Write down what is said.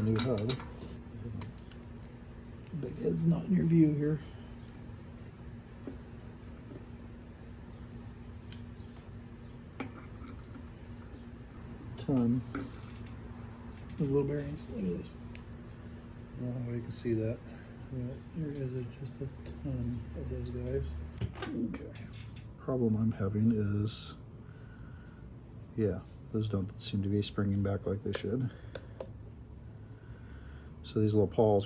new hub. Big head's not in your view here. Ton of little bearings. Look at this. I don't know how you can see that. But there is just a ton of those guys. Okay. Problem I'm having is, yeah, those don't seem to be springing back like they should. So these little pawls